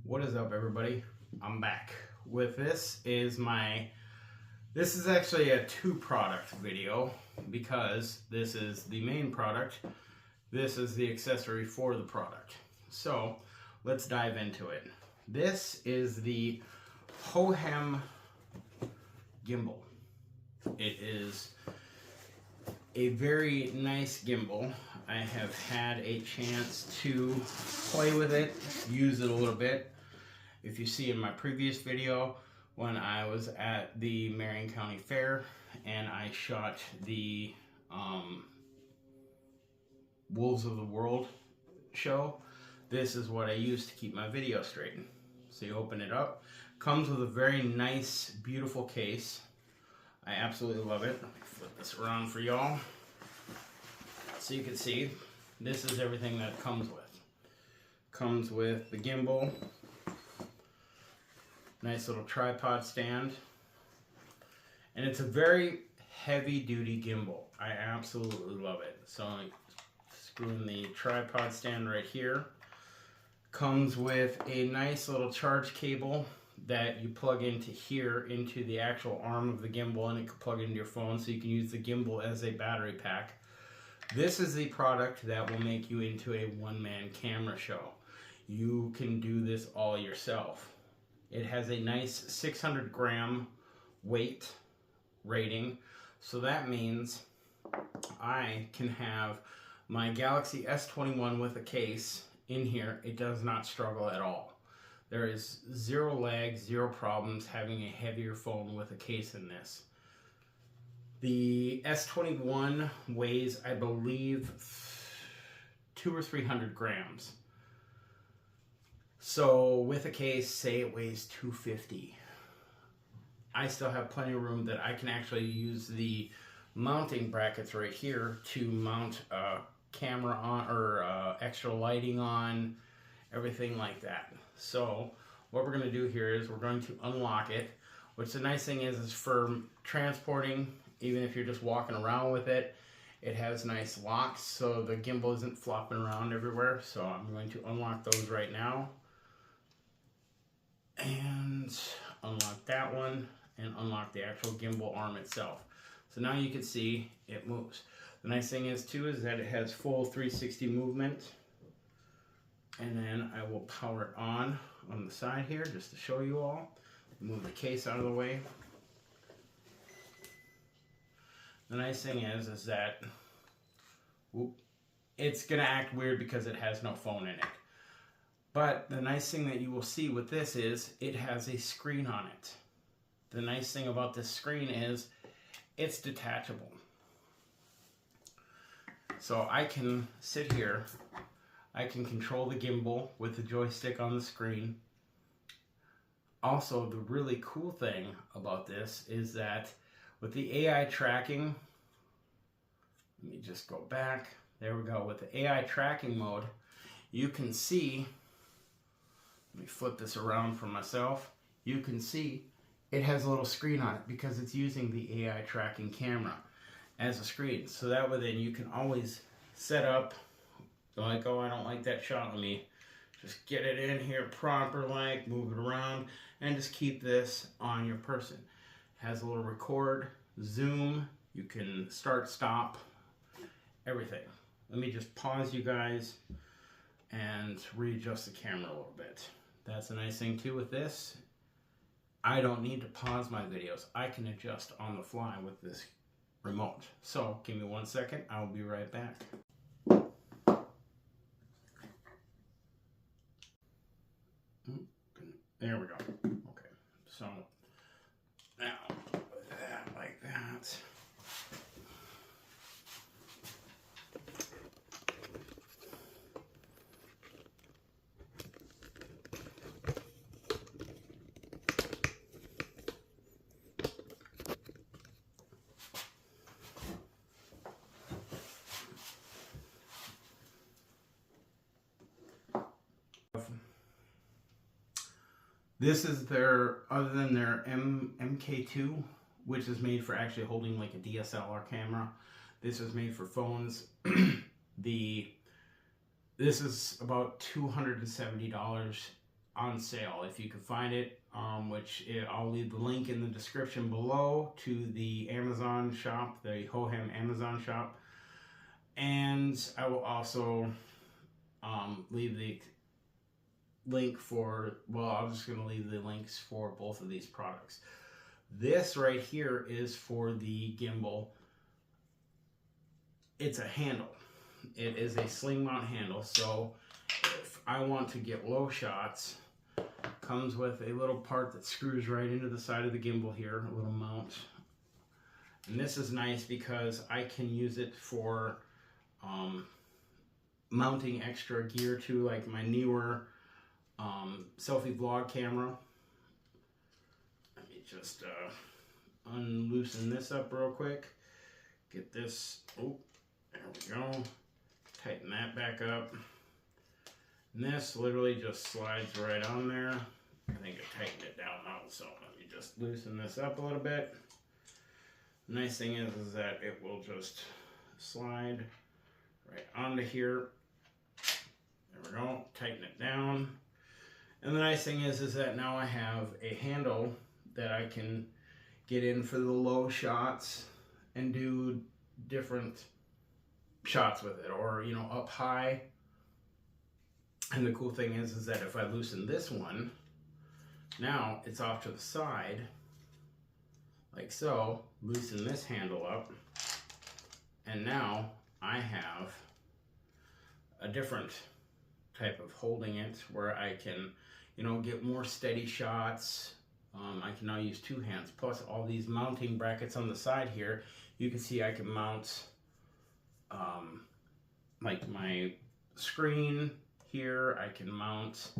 What is up, everybody? I'm back with this is actually a two-product video because this is the main product, this is the accessory for the product. So let's dive into it. This is the Hohem gimbal. It is a very nice gimbal. I have had a chance to play with it, use it a little bit. If you see in my previous video when I was at the Marion County Fair and I shot the Wolves of the World show, this is what I use to keep my video straight. So you open it up, comes with a very nice, beautiful case. I absolutely love it. Let me flip this around for y'all so you can see. This is everything that it comes with. Comes with the gimbal, nice little tripod stand, and it's a very heavy duty gimbal. I absolutely love it. So I screw in the tripod stand right here. Comes with a nice little charge cable that you plug into here, into the actual arm of the gimbal, and it can plug into your phone, so you can use the gimbal as a battery pack. This is the product that will make you into a one-man camera show. You can do this all yourself. It has a nice 600 gram weight rating, so that means I can have my Galaxy S21 with a case in here. It does not struggle at all. There is zero lag, zero problems having a heavier phone with a case in this. The S21 weighs, I believe, 200 or 300 grams. So with a case, say it weighs 250. I still have plenty of room that I can actually use the mounting brackets right here to mount a camera on, or extra lighting on, everything like that. So what we're going to do here is we're going to unlock it, which the nice thing is for transporting, even if you're just walking around with it, it has nice locks so the gimbal isn't flopping around everywhere. So I'm going to unlock those right now. And unlock that one and unlock the actual gimbal arm itself. So now you can see it moves. The nice thing is too is that it has full 360 movement. And then I will power it on the side here just to show you all. Move the case out of the way. The nice thing is that it's gonna act weird because it has no phone in it. But the nice thing that you will see with this is it has a screen on it. The nice thing about this screen is it's detachable. So I can sit here, I can control the gimbal with the joystick on the screen. Also, the really cool thing about this is that with the AI tracking, let me just go back, there we go, with the AI tracking mode, you can see, let me flip this around for myself. You can see it has a little screen on it because it's using the AI tracking camera as a screen. So that way then you can always set up, like, oh, I don't like that shot. Let me just get it in here proper, like, move it around, and just keep this on your person. It has a little record, zoom, you can start, stop, everything. Let me just pause you guys and readjust the camera a little bit. That's a nice thing too with this. I don't need to pause my videos. I can adjust on the fly with this remote. So give me 1 second. I'll be right back. There we go. Okay. So now that like that. This is their, other than their MK2, which is made for actually holding like a DSLR camera. This is made for phones. This is about $270 on sale if you can find it, I'll leave the link in the description below to the Amazon shop, the Hohem Amazon shop. And I will also leave the link for, well, I'm just going to leave the links for both of these products. This right here is for the gimbal. It's a handle. It is a sling mount handle, so if I want to get low shots, comes with a little part that screws right into the side of the gimbal here, a little mount. And this is nice because I can use it for mounting extra gear to, like my newer selfie vlog camera. Let me just unloosen this up real quick. Get this, oh, there we go. Tighten that back up. And this literally just slides right on there. I think I tightened it down now, so let me just loosen this up a little bit. The nice thing is that it will just slide right onto here. There we go, tighten it down. And the nice thing is that now I have a handle that I can get in for the low shots and do different shots with it, or, you know, up high. And the cool thing is that if I loosen this one, now it's off to the side, like so, loosen this handle up, and now I have a different type of holding it where I can, you know, get more steady shots. I can now use two hands, plus all these mounting brackets on the side here. You can see I can mount like my screen here. I can mount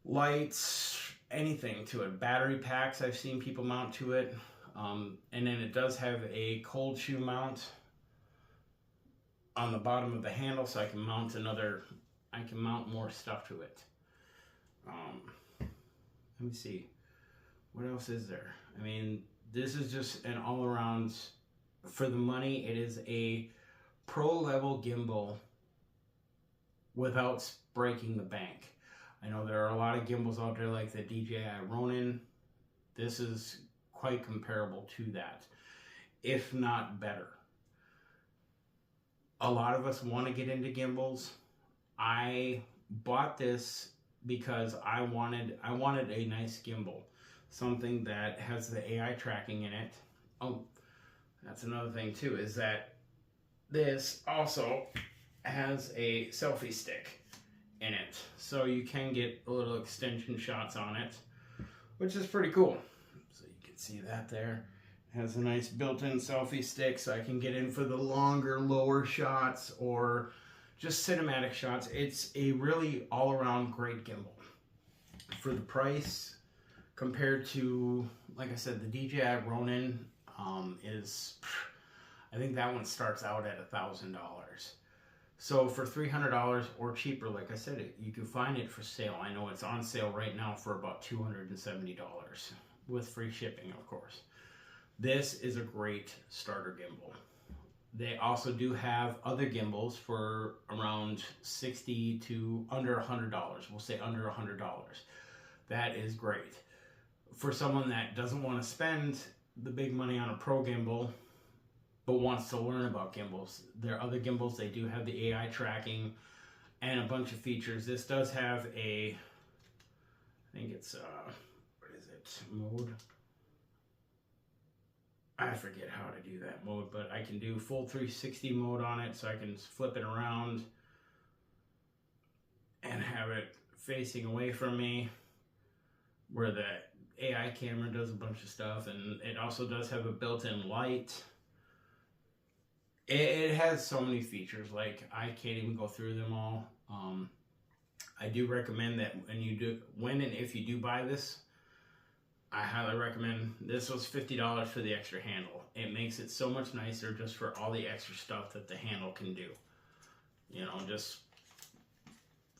lights, anything to it. Battery packs I've seen people mount to it. And then it does have a cold shoe mount on the bottom of the handle, so I can mount more stuff to it. Let me see, what else is there? I mean, this is just an all-around, for the money, it is a pro-level gimbal without breaking the bank. I know there are a lot of gimbals out there like the DJI Ronin. This is quite comparable to that, if not better. A lot of us want to get into gimbals. I bought this because I wanted a nice gimbal, something that has the AI tracking in it. Oh, that's another thing too, is that this also has a selfie stick in it, so you can get little extension shots on it, which is pretty cool. So you can see that there. It has a nice built-in selfie stick, so I can get in for the longer, lower shots or just cinematic shots. It's a really all-around great gimbal. For the price, compared to, like I said, the DJI Ronin I think that one starts out at $1,000. So for $300 or cheaper, like I said, you can find it for sale. I know it's on sale right now for about $270 with free shipping, of course. This is a great starter gimbal. They also do have other gimbals for around $60 to under $100. We'll say under $100. That is great. For someone that doesn't want to spend the big money on a pro gimbal, but wants to learn about gimbals, there are other gimbals. They do have the AI tracking and a bunch of features. This does have a, I think it's, what is it, mode? I forget how to do that mode, but I can do full 360 mode on it, so I can flip it around and have it facing away from me, where the AI camera does a bunch of stuff, and it also does have a built-in light. It has so many features, like I can't even go through them all. I do recommend that when and if you do buy this, I highly recommend. This was $50 for the extra handle. It makes it so much nicer just for all the extra stuff that the handle can do. You know, just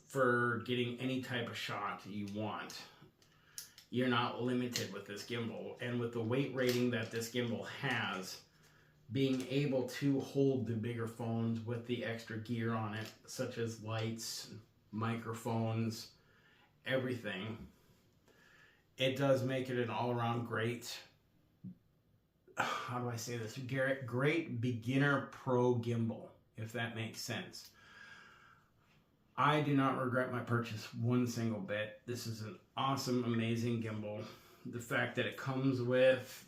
for getting any type of shot you want. you're not limited with this gimbal. And with the weight rating that this gimbal has, being able to hold the bigger phones with the extra gear on it, such as lights, microphones, everything, it does make it an all-around great, how do I say this, great beginner pro gimbal, if that makes sense. I do not regret my purchase one single bit. This is an awesome, amazing gimbal. The fact that it comes with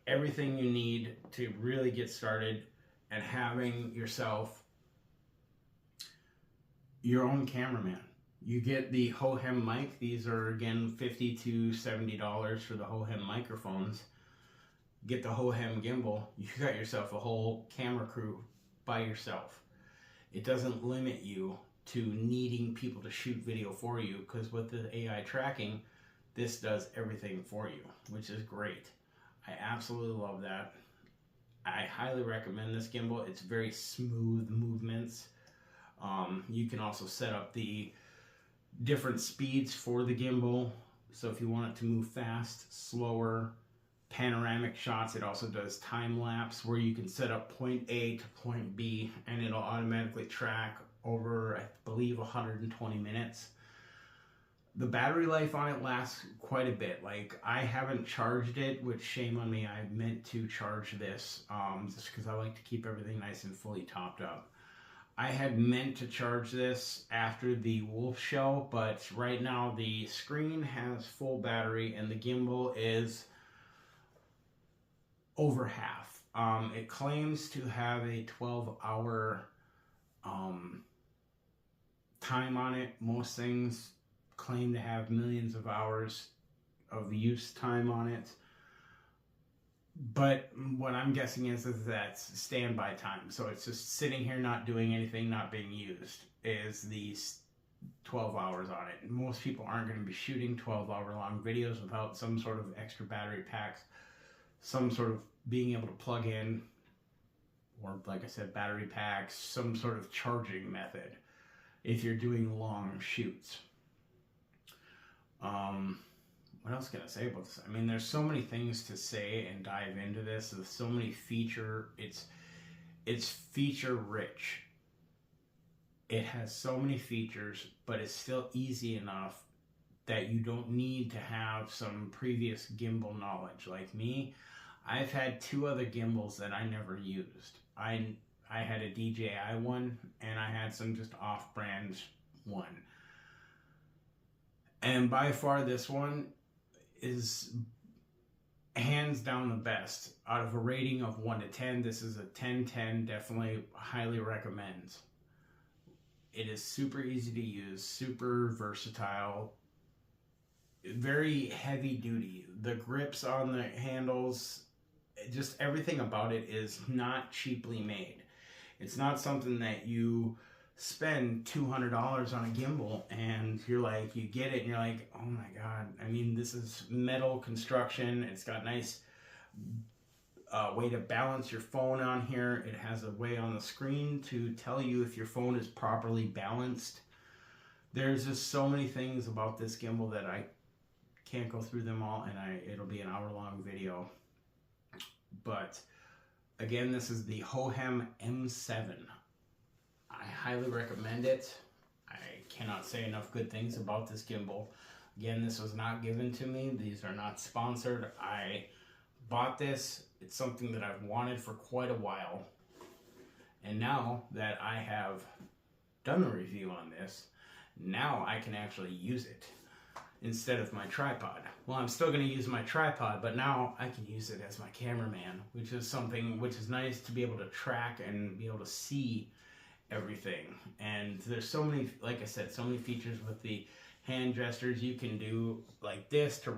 everything you need to really get started, and having yourself your own cameraman. You get the Hohem mic. These are, again, $50 to $70 for the Hohem microphones. Get the Hohem gimbal. You got yourself a whole camera crew by yourself. It doesn't limit you to needing people to shoot video for you, because with the AI tracking, this does everything for you, which is great. I absolutely love that. I highly recommend this gimbal. It's very smooth movements. You can also set up the different speeds for the gimbal. So if you want it to move fast, slower, panoramic shots, it also does time lapse, where you can set up point A to point B and it'll automatically track over, I believe, 120 minutes. The battery life on it lasts quite a bit. Like, I haven't charged it, which shame on me. I meant to charge this just because I like to keep everything nice and fully topped up. I had meant to charge this after the Wolf show, but right now the screen has full battery and the gimbal is over half. It claims to have a 12-hour time on it. Most things claim to have millions of hours of use time on it. But what I'm guessing is that's standby time. So it's just sitting here not doing anything, not being used, is these 12 hours on it. Most people aren't going to be shooting 12-hour long videos without some sort of extra battery packs, some sort of being able to plug in, or like I said, battery packs, some sort of charging method if you're doing long shoots. What else can I say about this? I mean, there's so many things to say and dive into this. There's so many it's feature rich. It has so many features, but it's still easy enough that you don't need to have some previous gimbal knowledge. Like me, I've had 2 other gimbals that I never used. I had a DJI one, and I had some just off-brand one. And by far this one is hands down the best. Out of a rating of 1 to 10, this is a 10/10, definitely highly recommend. It is super easy to use, super versatile, very heavy duty. The grips on the handles, just everything about it is not cheaply made. It's not something that you spend $200 on a gimbal and you're like, you get it and you're like, oh my god. I mean, this is metal construction. It's got nice way to balance your phone on here. It has a way on the screen to tell you if your phone is properly balanced. There's just so many things about this gimbal that I can't go through them all, and it'll be an hour-long video. But again, this is the Hohem M7. I highly recommend it. I cannot say enough good things about this gimbal. Again, this was not given to me. These are not sponsored. I bought this. It's something that I've wanted for quite a while. And now that I have done the review on this, now I can actually use it instead of my tripod. Well, I'm still going to use my tripod, but now I can use it as my cameraman, which is something which is nice to be able to track and be able to see everything. And there's so many, like I said, so many features with the hand gestures. You can do like this to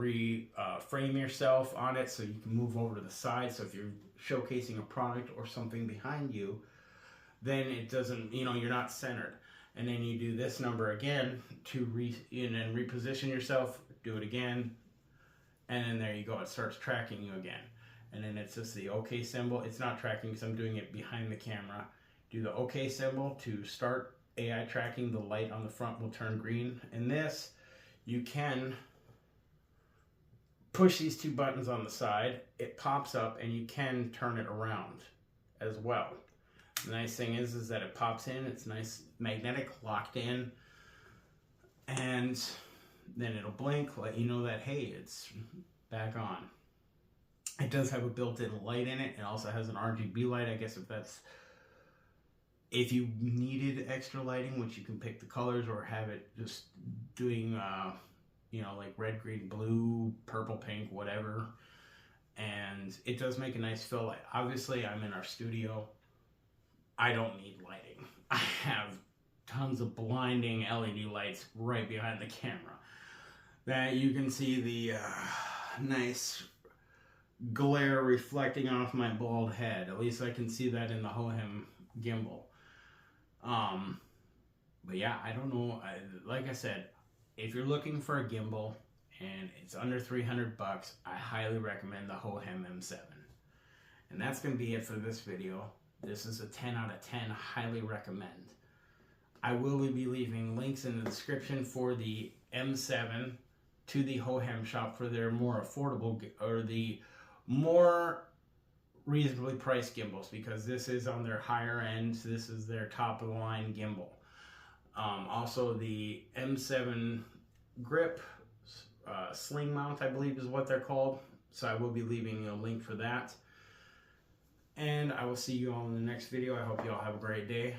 frame yourself on it, so you can move over to the side. So if you're showcasing a product or something behind you, then it doesn't, you're not centered. And then you do this number again to reposition yourself, do it again, and then there you go. It starts tracking you again. And then it's just the OK symbol. It's not tracking because I'm doing it behind the camera. Do the OK symbol to start AI tracking. The light on the front will turn green. And this, you can push these two buttons on the side, it pops up and you can turn it around as well. The nice thing is that it pops in, it's nice magnetic, locked in, and then it'll blink, let you know that, hey, it's back on. It does have a built-in light in it. It also has an RGB light. I guess if you needed extra lighting, which you can pick the colors or have it just doing, you know, like red, green, blue, purple, pink, whatever. And it does make a nice fill light. Obviously, I'm in our studio. I don't need lighting. I have tons of blinding LED lights right behind the camera that you can see the nice glare reflecting off my bald head. At least I can see that in the Hohem gimbal. But yeah, I don't know. Like I said, if you're looking for a gimbal and it's under 300 bucks, I highly recommend the Hohem M7. And that's going to be it for this video. This is a 10 out of 10. Highly recommend. I will be leaving links in the description for the M7 to the Hohem shop for their more affordable, or the more reasonably priced gimbals, because this is on their higher end. This is their top of the line gimbal. Also the M7 grip sling mount, I believe is what they're called. So I will be leaving a link for that. And I will see you all in the next video. I hope you all have a great day.